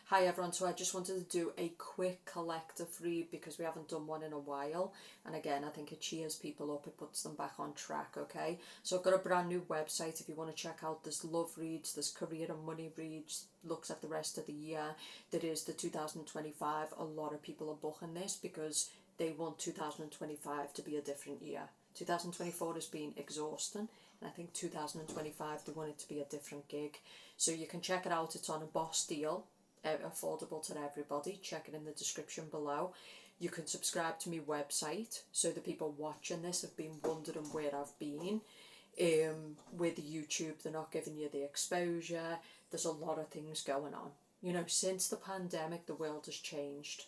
Hi everyone, so I just wanted to do a quick collective read because we haven't done one in a while, and again I think it cheers people up, it puts them back on track. Okay, so I've got a brand new website if you want to check out. There's love reads, there's career and money reads, looks at the rest of the year. There is the 2025. A lot of people are booking this because they want 2025 to be a different year. 2024 has been exhausting, and I think 2025 they want it to be a different gig. So you can check it out. It's on a boss deal, affordable to everybody. Check it in the description below. You can subscribe to my website, so the people watching this have been wondering where I've been. With YouTube, they're not giving you the exposure. There's a lot of things going on. You know, since the pandemic, the world has changed,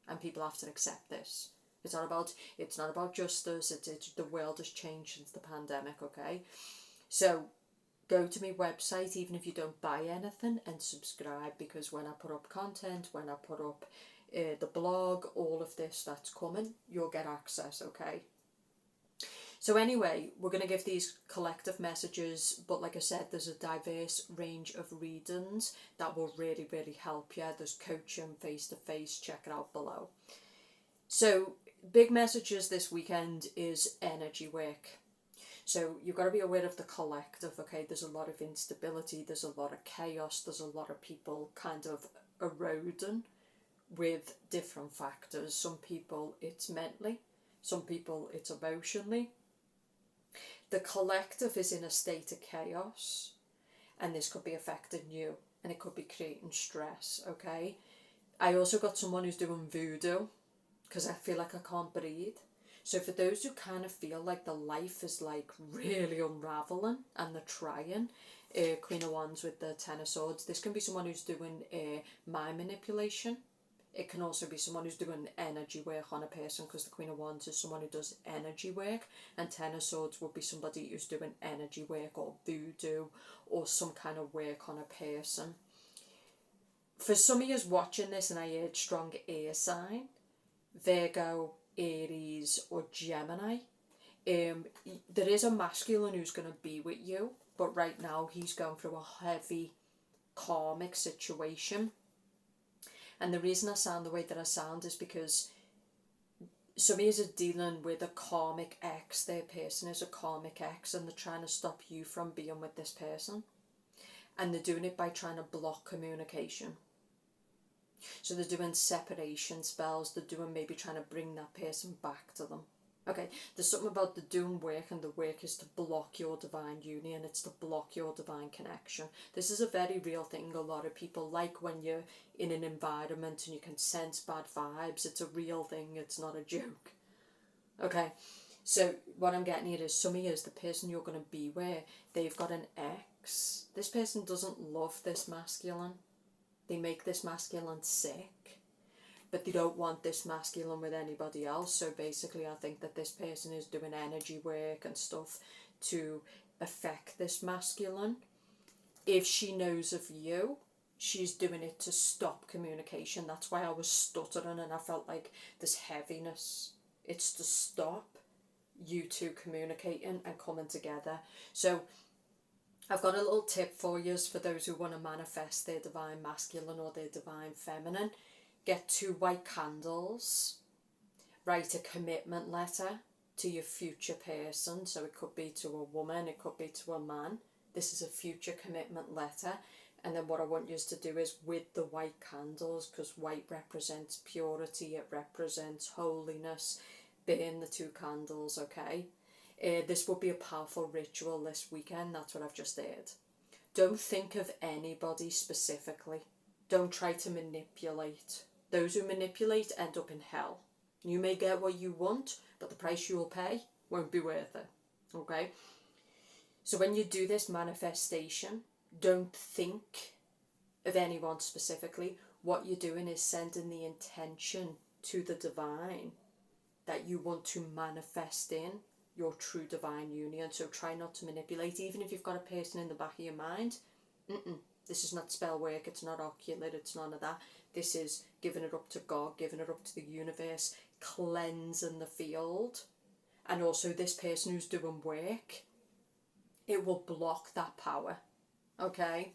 and people have to accept this. It's not about justice. It's the world has changed since the pandemic. Okay, so go to my website even if you don't buy anything and subscribe, because when I put up content, when I put up the blog, all of this that's coming, you'll get access. Okay. So anyway, we're going to give these collective messages, but like I said, there's a diverse range of readings that will really, really help you. There's coaching face-to-face, check it out below. So big messages this weekend is energy work. So you've got to be aware of the collective, okay? There's a lot of instability, there's a lot of chaos, there's a lot of people kind of eroding with different factors. Some people it's mentally, some people it's emotionally. The collective is in a state of chaos, and this could be affecting you, and it could be creating stress, okay? I also got someone who's doing voodoo because I feel like I can't breathe. So for those who kind of feel like the life is like really unraveling and they're trying, Queen of Wands with the Ten of Swords, this can be someone who's doing mind manipulation. It can also be someone who's doing energy work on a person, because the Queen of Wands is someone who does energy work, and Ten of Swords would be somebody who's doing energy work or voodoo or some kind of work on a person. For some of you watching this, and I heard strong air sign, Virgo, Aries or Gemini, there is a masculine who's going to be with you, but right now he's going through a heavy karmic situation. And the reason I sound the way that I sound is because some of you are dealing with a karmic ex. Their person is a karmic ex, and they're trying to stop you from being with this person, and they're doing it by trying to block communication. So they're doing separation spells, they're doing maybe trying to bring that person back to them. Okay, there's something about the doing work, and the work is to block your divine union, it's to block your divine connection. This is a very real thing. A lot of people like when you're in an environment and you can sense bad vibes. It's a real thing, it's not a joke. Okay, so what I'm getting here is some of you, is the person you're going to be with, they've got an ex. This person doesn't love this masculine. They make this masculine sick, but they don't want this masculine with anybody else. So basically I think that this person is doing energy work and stuff to affect this masculine. If she knows of you, she's doing it to stop communication. That's why I was stuttering and I felt like this heaviness. It's to stop you two communicating and coming together. So I've got a little tip for you for those who want to manifest their divine masculine or their divine feminine. Get 2 white candles, write a commitment letter to your future person. So it could be to a woman, it could be to a man. This is a future commitment letter. And then what I want you to do is, with the white candles, because white represents purity, it represents holiness, burn the 2 candles, okay? This will be a powerful ritual this weekend. That's what I've just heard. Don't think of anybody specifically. Don't try to manipulate. Those who manipulate end up in hell. You may get what you want, but the price you will pay won't be worth it. Okay? So when you do this manifestation, don't think of anyone specifically. What you're doing is sending the intention to the divine that you want to manifest in your true divine union. So try not to manipulate, even if you've got a person in the back of your mind. This is not spell work, it's not occult, it's none of that. This is giving it up to God, giving it up to the universe, cleansing the field. And also this person who's doing work, it will block that power. Okay,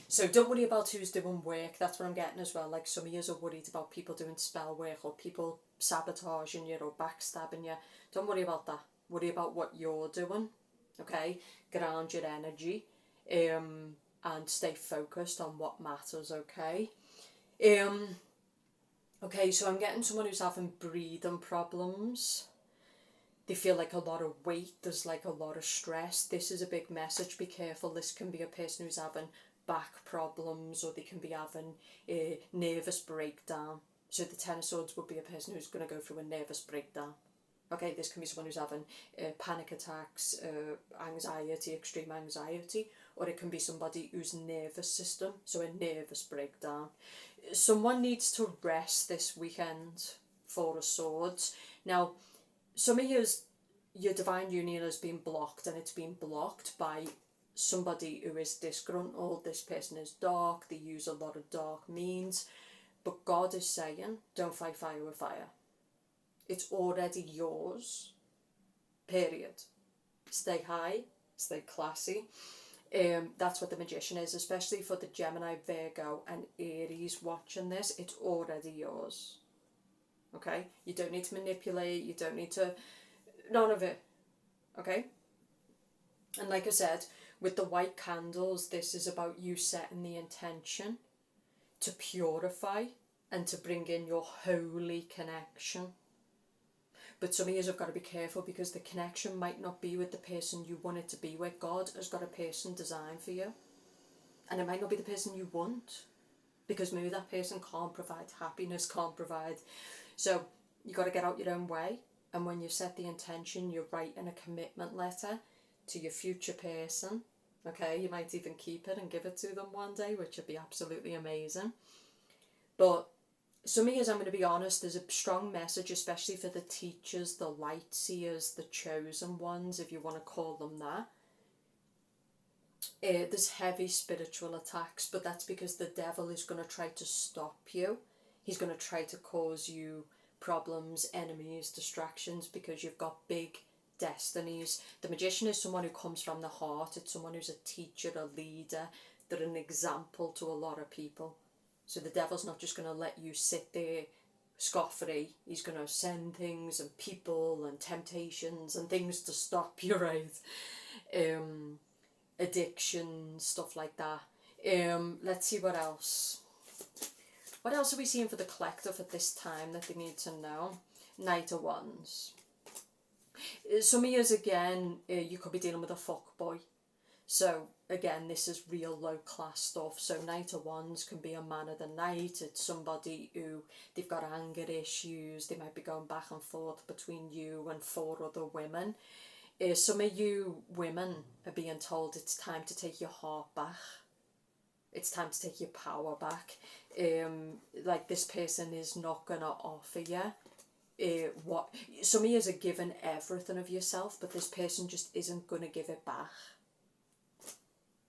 so don't worry about who's doing work. That's what I'm getting as well. Like some of you are worried about people doing spell work or people sabotaging you or backstabbing you. Don't worry about that. Worry about what you're doing. Okay, ground your energy, and stay focused on what matters. Okay. Um. Okay, so I'm getting someone who's having breathing problems. They feel like a lot of weight, there's like a lot of stress. This is a big message, be careful. This can be a person who's having back problems, or they can be having a nervous breakdown. So the Ten of Swords would be a person who's going to go through a nervous breakdown. Okay, this can be someone who's having panic attacks, anxiety, extreme anxiety, or it can be somebody whose nervous system, so a nervous breakdown. Someone needs to rest this weekend. Four of Swords. Now, some of your divine union has been blocked, and it's been blocked by somebody who is disgruntled. This person is dark, they use a lot of dark means, but God is saying, don't fight fire with fire. It's already yours, period. Stay high, stay classy. That's what the Magician is, especially for the Gemini, Virgo and Aries watching this. It's already yours. Okay, you don't need to manipulate, you don't need to, none of it. Okay, and like I said, with the white candles, this is about you setting the intention to purify and to bring in your holy connection. But some of you have got to be careful, because the connection might not be with the person you want it to be with. God has got a person designed for you, and it might not be the person you want, because maybe that person can't provide happiness, can't provide. So you got to get out your own way, and when you set the intention, you're writing a commitment letter to your future person. Okay, you might even keep it and give it to them one day, which would be absolutely amazing. But some of you, I'm going to be honest, there's a strong message, especially for the teachers, the light seers, the chosen ones, if you want to call them that. There's heavy spiritual attacks, but that's because the devil is going to try to stop you. He's going to try to cause you problems, enemies, distractions, because you've got big destinies. The Magician is someone who comes from the heart. It's someone who's a teacher, a leader. They're an example to a lot of people. So the devil's not just going to let you sit there scot-free. He's going to send things and people and temptations and things to stop you, right? Addiction, stuff like that. Let's see what else. What else are we seeing for the collective at this time that they need to know? Knight of Wands. Some of you, again, you could be dealing with a fuckboy. So again, this is real low class stuff. So Knight of Wands can be a man of the night. It's somebody who, they've got anger issues. They might be going back and forth between you and 4 other women. Some of you women are being told it's time to take your heart back. It's time to take your power back. Like this person is not going to offer you what some of you are giving everything of yourself, but this person just isn't going to give it back.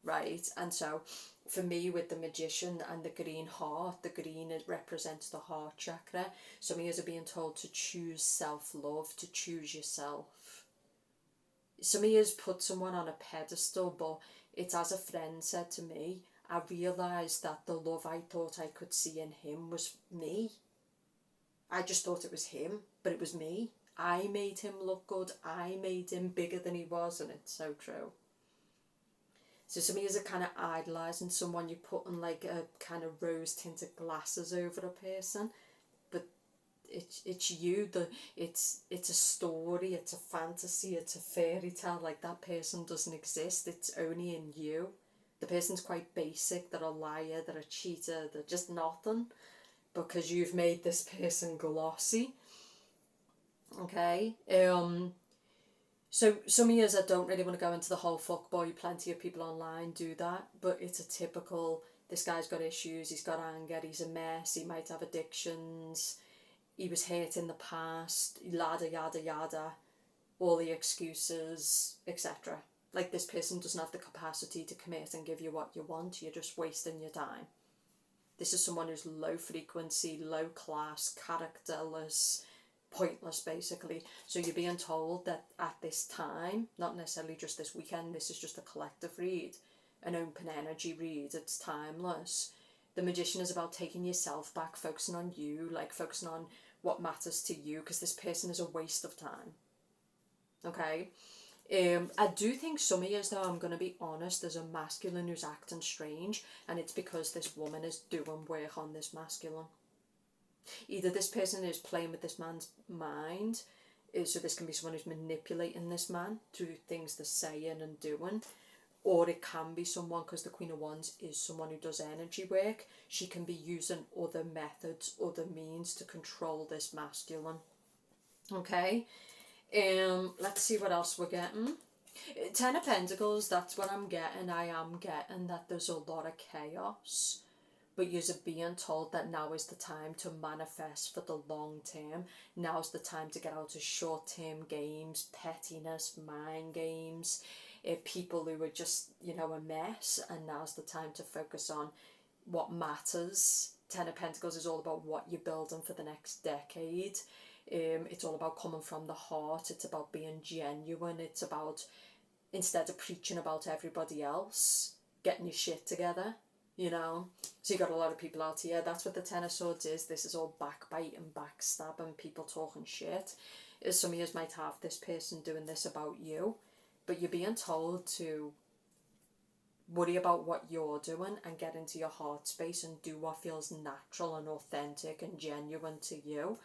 Right? And so for me, with the Magician and the green heart, the green represents the heart chakra. Some of you are being told to choose self-love, to choose yourself. Some of you put someone on a pedestal, but it's, as a friend said to me, I realised that the love I thought I could see in him was me. I just thought it was him, but it was me. I made him look good. I made him bigger than he was, and it's so true. So some of you are kind of idolising someone. You're putting like a kind of rose-tinted glasses over a person, but it's you. It's a story. It's a fantasy. It's a fairy tale. Like, that person doesn't exist. It's only in you. The person's quite basic. They're a liar. They're a cheater. They're just nothing, because you've made this person glossy. Okay. So some of you that don't really want to go into the whole fuckboy, plenty of people online do that, but it's a typical, this guy's got issues, he's got anger, he's a mess, he might have addictions, he was hurt in the past, yada yada yada, all the excuses, etc. Like, this person doesn't have the capacity to commit and give you what you want. You're just wasting your time. This is someone who's low frequency, low class, characterless, pointless, basically. So you're being told that at this time, not necessarily just this weekend, this is just a collective read, an open energy read, it's timeless. The Magician is about taking yourself back, focusing on you, like focusing on what matters to you, because this person is a waste of time. Okay? I do think some of you, though, I'm going to be honest, there's a masculine who's acting strange, and it's because this woman is doing work on this masculine. Either this person is playing with this man's mind, so this can be someone who's manipulating this man through things they're saying and doing, or it can be someone, because the Queen of Wands is someone who does energy work, she can be using other methods, other means to control this masculine. Okay? Let's see what else we're getting. Ten of Pentacles, that's what I'm getting. I am getting that there's a lot of chaos, but you're being told that now is the time to manifest for the long term. Now's the time to get out of short-term games, pettiness, mind games, people who are just, a mess, and now's the time to focus on what matters. Ten of Pentacles is all about what you're building for the next decade. It's all about coming from the heart. It's about being genuine. It's about, instead of preaching about everybody else, getting your shit together, So you got a lot of people out here. That's what the Ten of Swords is. This is all backbiting, backstabbing, people talking shit. Some of you might have this person doing this about you, but you're being told to worry about what you're doing and get into your heart space and do what feels natural and authentic and genuine to you.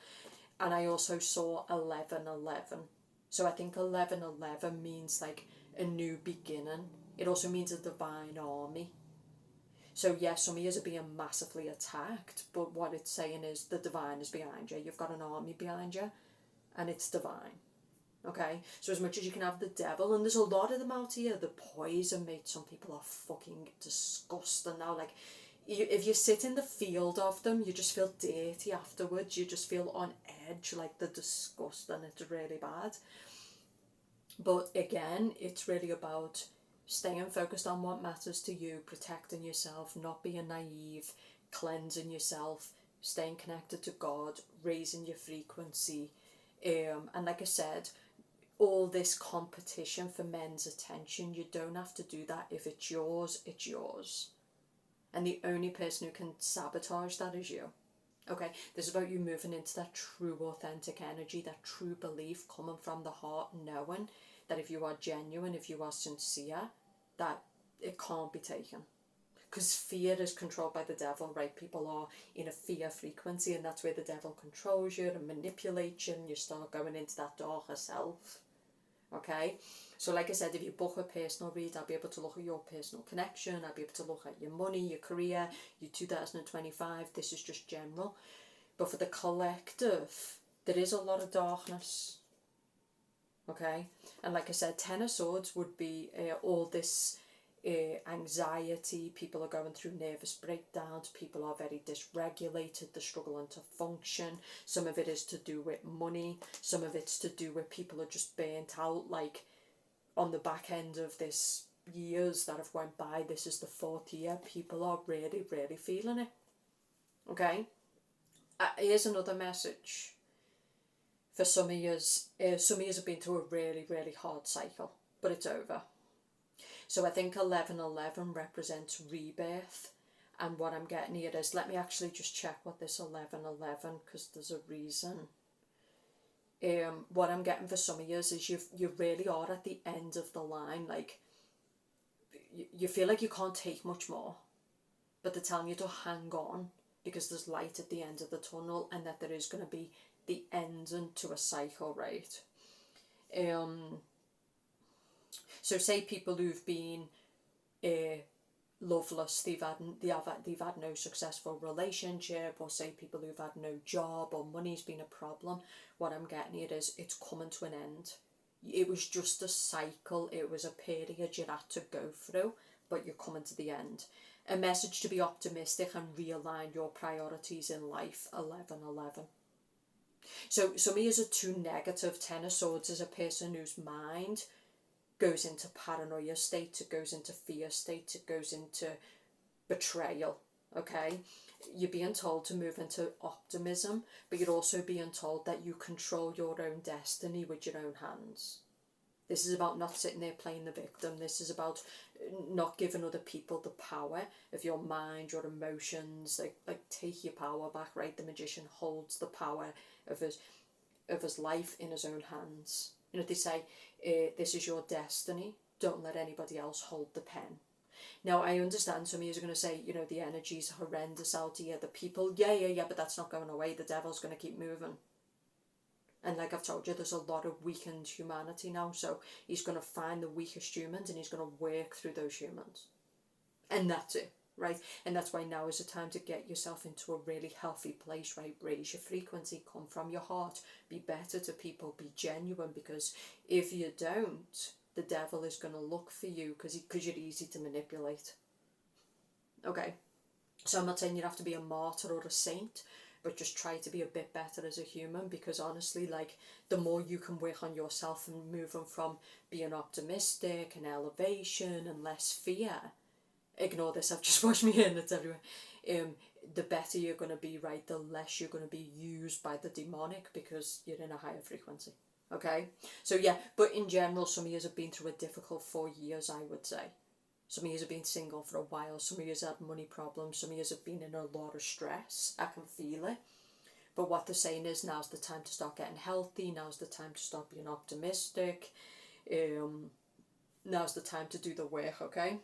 And I also saw 11:11. So I think 11:11 means like a new beginning. It also means a divine army. So yes, some of you are being massively attacked, but what it's saying is the divine is behind you. You've got an army behind you, and it's divine. Okay? So as much as you can have the devil, and there's a lot of them out here, the poison mate, some people are fucking disgusting now. Like, if you sit in the field of them, you just feel dirty afterwards. You just feel on edge, like they're disgusting. It's really bad. But again, it's really about staying focused on what matters to you, protecting yourself, not being naive, cleansing yourself, staying connected to God, raising your frequency. And like I said, all this competition for men's attention, you don't have to do that. If it's yours, it's yours. And the only person who can sabotage that is you. Okay, this is about you moving into that true authentic energy, that true belief coming from the heart, knowing that if you are genuine, if you are sincere, that it can't be taken. Because fear is controlled by the devil, right? People are in a fear frequency, and that's where the devil controls you and manipulates you, and you start going into that darker self. Okay? So like I said, if you book a personal read, I'll be able to look at your personal connection, I'll be able to look at your money, your career, your 2025, this is just general. But for the collective, there is a lot of darkness. Okay? And like I said, Ten of Swords would be all this anxiety, people are going through nervous breakdowns, people are very dysregulated, they're struggling to function. Some of it is to do with money, some of it's to do with people are just burnt out, like on the back end of this years that have went by, this is the 4th year, people are really, really feeling it. Okay? Here's another message. For some of years have been through a really, really hard cycle, but it's over. So I think 11:11 represents rebirth, and what I'm getting here is, let me actually just check what this 11:11, because there's a reason. What I'm getting for some of you is you really are at the end of the line, like you feel like you can't take much more, but they're telling you to hang on because there's light at the end of the tunnel, and that there is going to be the ending to a cycle, right? So say people who've been loveless, they've had no successful relationship, or say people who've had no job or money's been a problem, what I'm getting here is it's coming to an end. It was just a cycle, it was a period you had to go through, but you're coming to the end. A message to be optimistic and realign your priorities in life, 11:11. So some of you are too negative. Ten of Swords is a person whose mind goes into paranoia state, it goes into fear state, it goes into betrayal. Okay, you're being told to move into optimism, but you're also being told that you control your own destiny with your own hands. This is about not sitting there playing the victim. This is about not giving other people the power of your mind, your emotions. Like take your power back, right? The magician holds the power of his life in his own hands. You know, they say, this is your destiny. Don't let anybody else hold the pen. Now, I understand some of you are going to say, you know, the energy's horrendous out here, the people, yeah, but that's not going away. The devil's going to keep moving. And like I've told you, there's a lot of weakened humanity now, so he's going to find the weakest humans and he's going to work through those humans. And that's it, right? And that's why now is the time to get yourself into a really healthy place, right? Raise your frequency, come from your heart, be better to people, be genuine, because if you don't, the devil is going to look for you because you're easy to manipulate. Okay, so I'm not saying you have to be a martyr or a saint, but just try to be a bit better as a human, because honestly, like, the more you can work on yourself and moving from being optimistic and elevation and less fear, ignore this, I've just washed my hair and it's everywhere, the better you're going to be, right? The less you're going to be used by the demonic because you're in a higher frequency. Okay, so yeah, but in general, some of you have been through a difficult 4 years, I would say. Some of you have been single for a while, some of you have had money problems, some of you have been in a lot of stress. I can feel it. But what they're saying is, now's the time to start getting healthy, now's the time to start being optimistic, now's the time to do the work, okay?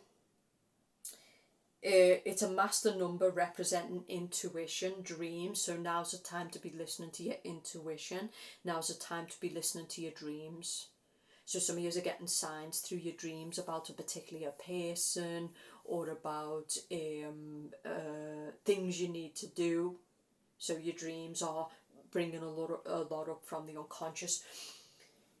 It's a master number representing intuition, dreams. So now's the time to be listening to your intuition. Now's the time to be listening to your dreams. So some of you are getting signs through your dreams about a particular person or about things you need to do. So your dreams are bringing a lot up from the unconscious.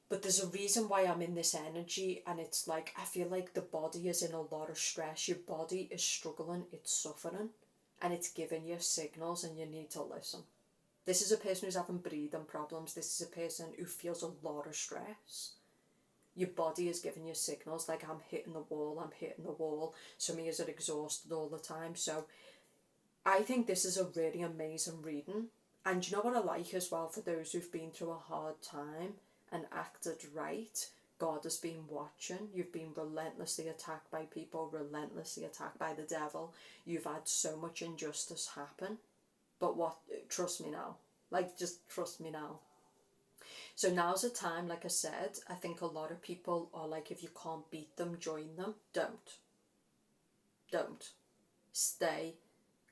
But there's a reason why I'm in this energy, and it's like, I feel like the body is in a lot of stress. Your body is struggling, it's suffering, and it's giving you signals, and you need to listen. This is a person who's having breathing problems. This is a person who feels a lot of stress. Your body is giving you signals like, I'm hitting the wall, I'm hitting the wall. Some of you are exhausted all the time. So I think this is a really amazing reading. And you know what I like as well, for those who've been through a hard time and acted right, God has been watching. You've been relentlessly attacked by people, relentlessly attacked by the devil. You've had so much injustice happen. But trust me now. Like, just trust me now. So now's the time, like I said, I think a lot of people are like, if you can't beat them, join them. Don't. Stay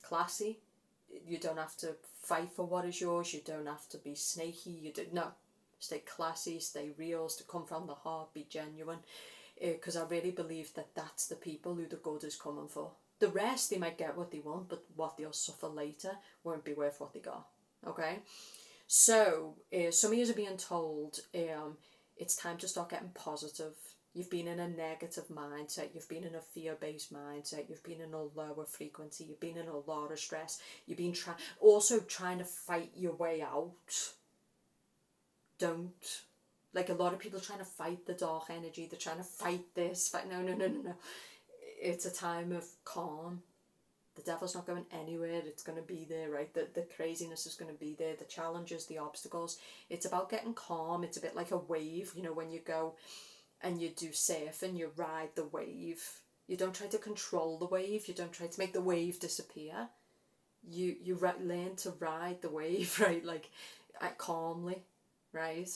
classy. You don't have to fight for what is yours. You don't have to be snaky. No. Stay classy, stay real, come from the heart, be genuine. Because I really believe that that's the people who the good is coming for. The rest, they might get what they want, but what they'll suffer later won't be worth what they got. Okay? So, some of you are being told it's time to start getting positive. You've been in a negative mindset, you've been in a fear-based mindset, you've been in a lower frequency, you've been in a lot of stress, you've been also trying to fight your way out. Don't. Like, a lot of people trying to fight the dark energy, they're trying to fight this, no. It's a time of calm. The devil's not going anywhere, it's going to be there, right? The craziness is going to be there, the challenges, the obstacles. It's about getting calm. It's a bit like a wave, you know, when you go and you do surfing, you ride the wave. You don't try to control the wave, you don't try to make the wave disappear. You learn to ride the wave, right? Like, calmly, right?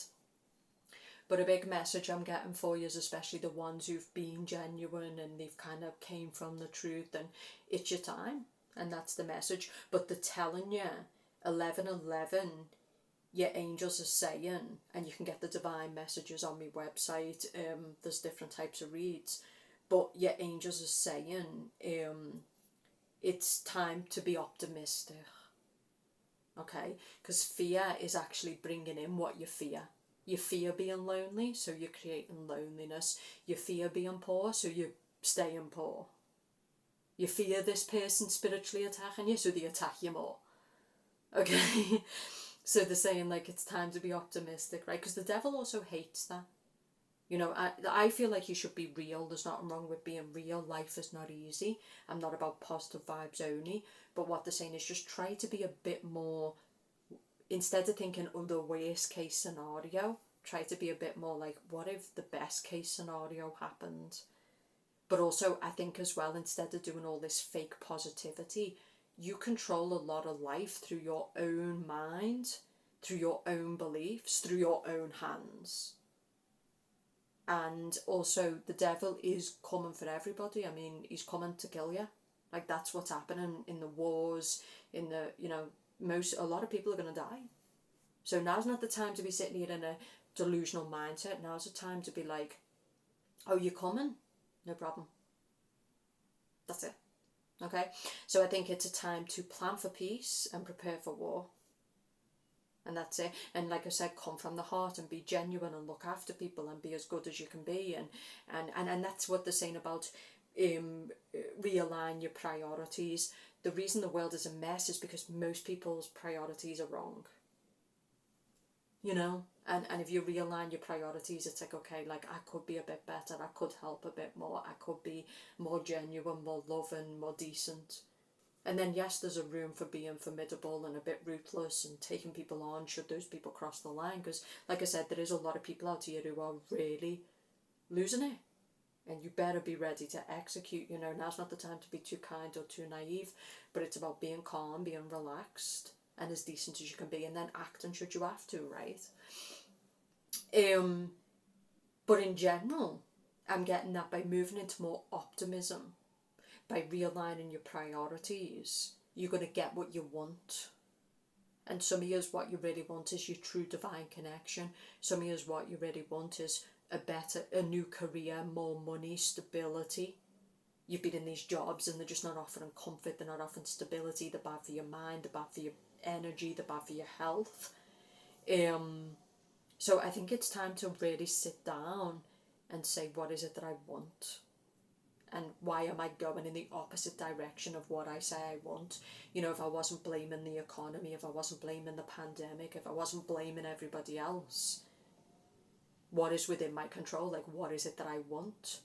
But a big message I'm getting for you is, especially the ones who've been genuine and they've kind of came from the truth, and it's your time, and that's the message. But they're telling you, 1111, your angels are saying, and you can get the divine messages on my website, there's different types of reads, but your angels are saying it's time to be optimistic, okay? Because fear is actually bringing in what you fear. You fear being lonely, so you're creating loneliness. You fear being poor, so you're staying poor. You fear this person spiritually attacking you, so they attack you more. Okay? So they're saying, like, it's time to be optimistic, right? Because the devil also hates that. You know, I feel like you should be real. There's nothing wrong with being real. Life is not easy. I'm not about positive vibes only. But what they're saying is, just try to be a bit more, instead of thinking, oh, the worst case scenario, try to be a bit more like, what if the best case scenario happened? But also, I think as well, instead of doing all this fake positivity, you control a lot of life through your own mind, through your own beliefs, through your own hands. And also, the devil is coming for everybody. I mean, he's coming to kill you. Like, that's what's happening in the wars, in the, a lot of people are going to die. So now's not the time to be sitting here in a delusional mindset. Now's the time to be like, oh, you're coming? No problem. That's it. Okay? So I think it's a time to plan for peace and prepare for war. And that's it. And like I said, come from the heart and be genuine and look after people and be as good as you can be. And that's what they're saying about realign your priorities. The reason the world is a mess is because most people's priorities are wrong. And if you realign your priorities, it's like, okay, like I could be a bit better, I could help a bit more, I could be more genuine, more loving, more decent. And then yes, there's a room for being formidable and a bit ruthless and taking people on should those people cross the line, because like I said, there is a lot of people out here who are really losing it, and you better be ready to execute. Now's not the time to be too kind or too naive, but it's about being calm, being relaxed and as decent as you can be, and then acting should you have to, right? But in general, I'm getting that by moving into more optimism, by realigning your priorities, you're going to get what you want. And some of you, what you really want is your true divine connection. Some of you, what you really want is a new career, more money, stability. You've been in these jobs and they're just not offering comfort, they're not offering stability, they're bad for your mind, they're bad for your energy, they're bad for your health. So I think it's time to really sit down and say, what is it that I want? And why am I going in the opposite direction of what I say I want? If I wasn't blaming the economy, if I wasn't blaming the pandemic, if I wasn't blaming everybody else, what is within my control? Like, what is it that I want?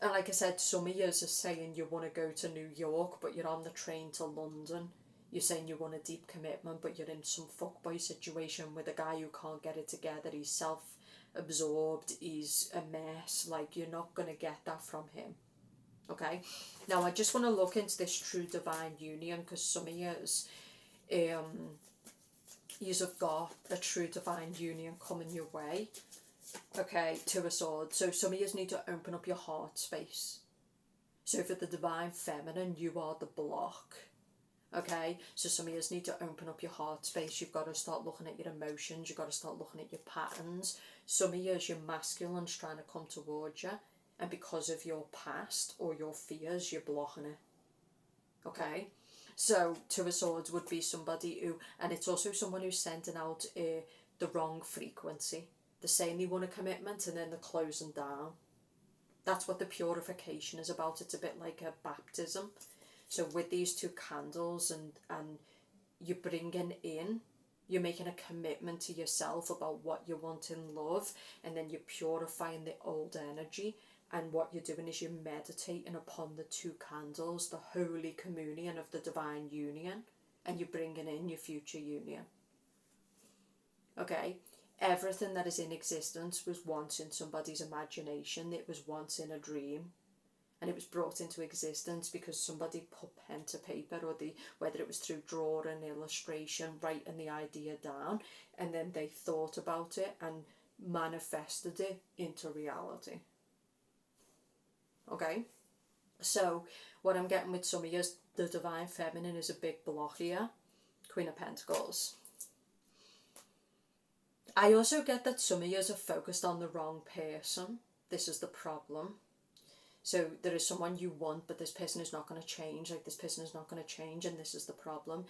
And like I said, some of you are saying you want to go to New York, but you're on the train to London. You're saying you want a deep commitment, but you're in some fuckboy situation with a guy who can't get it together. He's self-absorbed. He's a mess. Like, you're not going to get that from him. Okay? Now, I just want to look into this true divine union, because some of yous have got a true divine union coming your way. Okay, Two of Swords. So some of you need to open up your heart space. So for the divine feminine, you are the block. Okay, so some of you need to open up your heart space. You've got to start looking at your emotions. You've got to start looking at your patterns. Some of you, your masculine's trying to come towards you, and because of your past or your fears, you're blocking it. Okay, so Two of Swords would be somebody who, and it's also someone who's sending out the wrong frequency. They're saying they want a commitment and then they're closing down. That's what the purification is about. It's a bit like a baptism. So with these two candles and you're bringing in, you're making a commitment to yourself about what you want in love, and then you're purifying the old energy. And what you're doing is you're meditating upon the two candles, the holy communion of the divine union, and you're bringing in your future union. Okay? Everything that is in existence was once in somebody's imagination. It was once in a dream. And it was brought into existence because somebody put pen to paper, or whether it was through drawing, illustration, writing the idea down, and then they thought about it and manifested it into reality. Okay? So what I'm getting with some of you is the divine feminine is a big block here. Queen of Pentacles. I also get that some of you are focused on the wrong person. This is the problem. So there is someone you want, but this person is not going to change. Like, this person is not going to change, and this is the problem.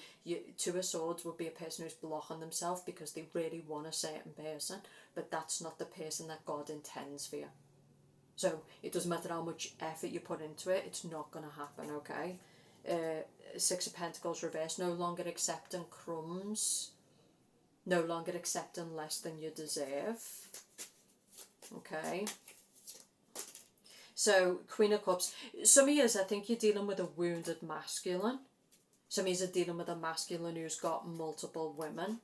Two of Swords would be a person who's blocking themselves because they really want a certain person, but that's not the person that God intends for you. So it doesn't matter how much effort you put into it, it's not going to happen, okay? Six of Pentacles reversed, no longer accepting crumbs. No longer accepting less than you deserve. Okay. So, Queen of Cups. Some of you, I think you're dealing with a wounded masculine. Some of you are dealing with a masculine who's got multiple women.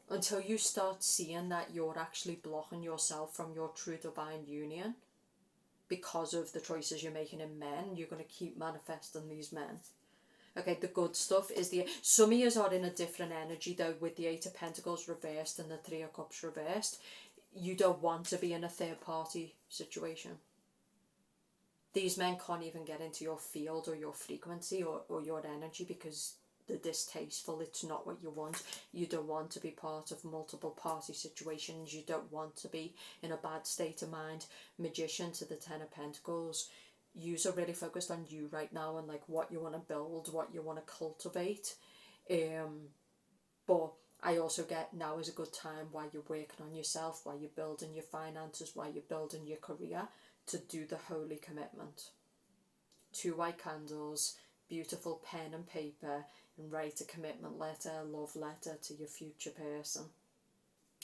Until you start seeing that you're actually blocking yourself from your true divine union. because of the choices you're making in men. You're going to keep manifesting these men. Okay, the good stuff is some of you are in a different energy though, with the Eight of Pentacles reversed and the Three of Cups reversed. You don't want to be in a third party situation. These men can't even get into your field or your frequency or your energy because they're distasteful. It's not what you want. You don't want to be part of multiple party situations. You don't want to be in a bad state of mind. Magician to the Ten of Pentacles. Yous are really focused on you right now and like what you want to build, what you want to cultivate. But I also get now is a good time while you're working on yourself, while you're building your finances, while you're building your career, to do the holy commitment. 2 white candles, beautiful pen and paper, and write a commitment letter, a love letter to your future person.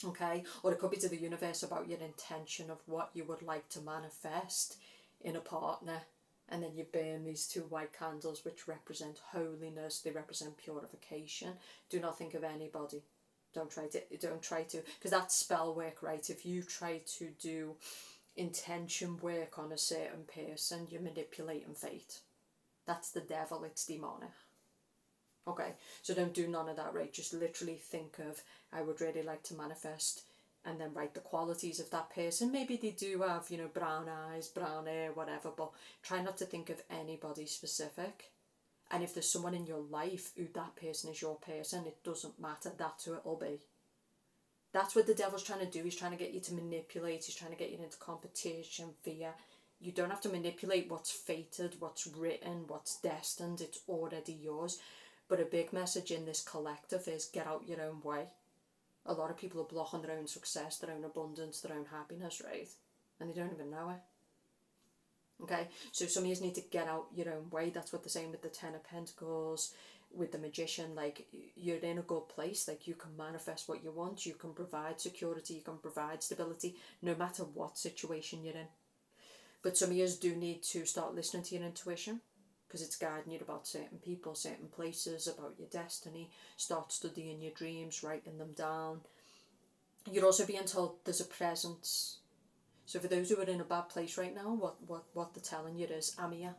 Okay? Or it could be to the universe about your intention of what you would like to manifest in a partner. And then you burn these 2 white candles, which represent holiness. They represent purification. Do not think of anybody. Don't try to, because that's spell work, right? If you try to do intention work on a certain person, you're manipulating fate. That's the devil. It's demonic. Okay, so don't do none of that, right? Just literally think of, I would really like to manifest, and then write the qualities of that person. Maybe they do have, brown eyes, brown hair, whatever, but try not to think of anybody specific. And if there's someone in your life who that person is your person, it doesn't matter, that's who it'll be. That's what the devil's trying to do. He's trying to get you to manipulate. He's trying to get you into competition, fear. You don't have to manipulate what's fated, what's written, what's destined. It's already yours. But a big message in this collective is get out your own way. A lot of people are blocking their own success, their own abundance, their own happiness, right? And they don't even know it. Okay, so some of you need to get out your own way. That's what they're saying with the Ten of Pentacles, with the Magician. Like, you're in a good place. Like, you can manifest what you want. You can provide security. You can provide stability, no matter what situation you're in. But some of you do need to start listening to your intuition, because it's guiding you about certain people, certain places, about your destiny. Start studying your dreams, writing them down. You're also being told there's a presence. So for those who are in a bad place right now, what they're telling you is, I'm here.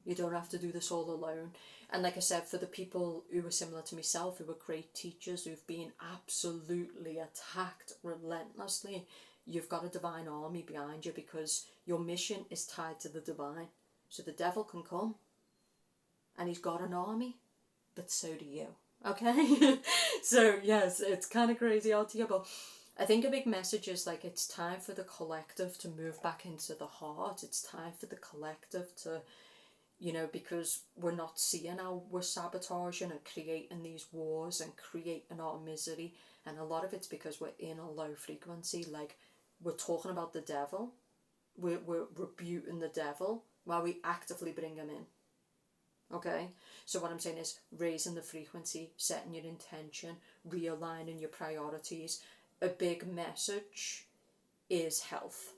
You don't have to do this all alone. And like I said, for the people who are similar to myself, who are great teachers, who've been absolutely attacked relentlessly, you've got a divine army behind you, because your mission is tied to the divine. So the devil can come, and he's got an army, but so do you. Okay? So yes, it's kind of crazy out here, but I think a big message is like, it's time for the collective to move back into the heart. It's time for the collective to, because we're not seeing how we're sabotaging and creating these wars and creating our misery. And a lot of it's because we're in a low frequency. Like, we're talking about the devil, we're rebuking the devil while we actively bring him in. Okay, so what I'm saying is raising the frequency, setting your intention, realigning your priorities. A big message is health.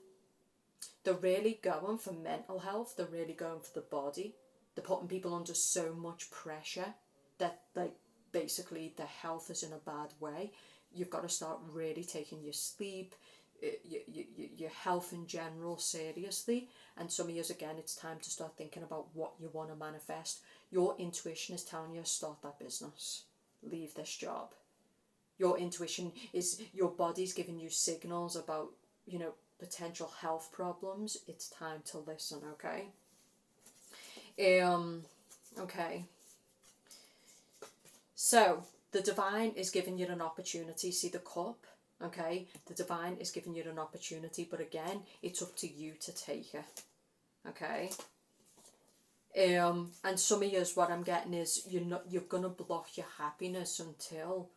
They're really going for mental health. They're really going for the body. They're putting people under so much pressure that, like, basically their health is in a bad way. You've got to start really taking your sleep, your health in general seriously. And some years, again, it's time to start thinking about what you want to manifest. Your intuition is telling you to start that business, leave this job. Your intuition is, your body's giving you signals about, potential health problems. It's time to listen. Okay. Okay. So the divine is giving you an opportunity. See the cup. Okay, the divine is giving you an opportunity, but again, it's up to you to take it. Okay. And some of you, what I'm getting is, you're gonna block your happiness until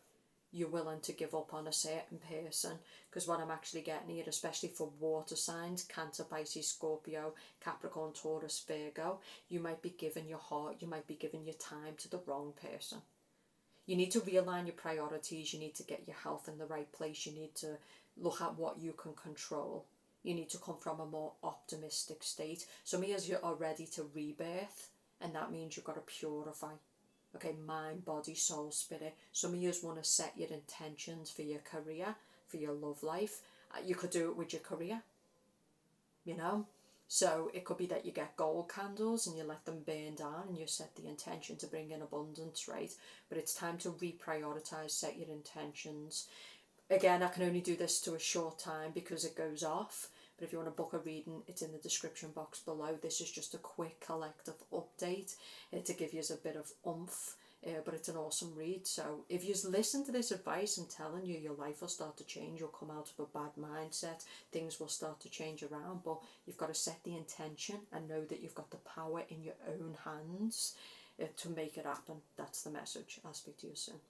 you're willing to give up on a certain person. Because what I'm actually getting here, especially for water signs, Cancer, Pisces, Scorpio, Capricorn, Taurus, Virgo, you might be giving your heart, you might be giving your time to the wrong person. You need to realign your priorities. You need to get your health in the right place. You need to look at what you can control. You need to come from a more optimistic state. Some of you are ready to rebirth, and that means you've got to purify. Okay, mind, body, soul, spirit. Some of you want to set your intentions for your career, for your love life. You could do it with your career, So it could be that you get gold candles and you let them burn down and you set the intention to bring in abundance, right? But it's time to reprioritize, set your intentions. Again, I can only do this to a short time because it goes off. But if you want to book a reading, it's in the description box below. This is just a quick collective update to give you a bit of oomph. But it's an awesome read. So if you listen to this advice, I'm telling you, your life will start to change. You'll come out of a bad mindset. Things will start to change around. But you've got to set the intention and know that you've got the power in your own hands to make it happen. That's the message. I'll speak to you soon.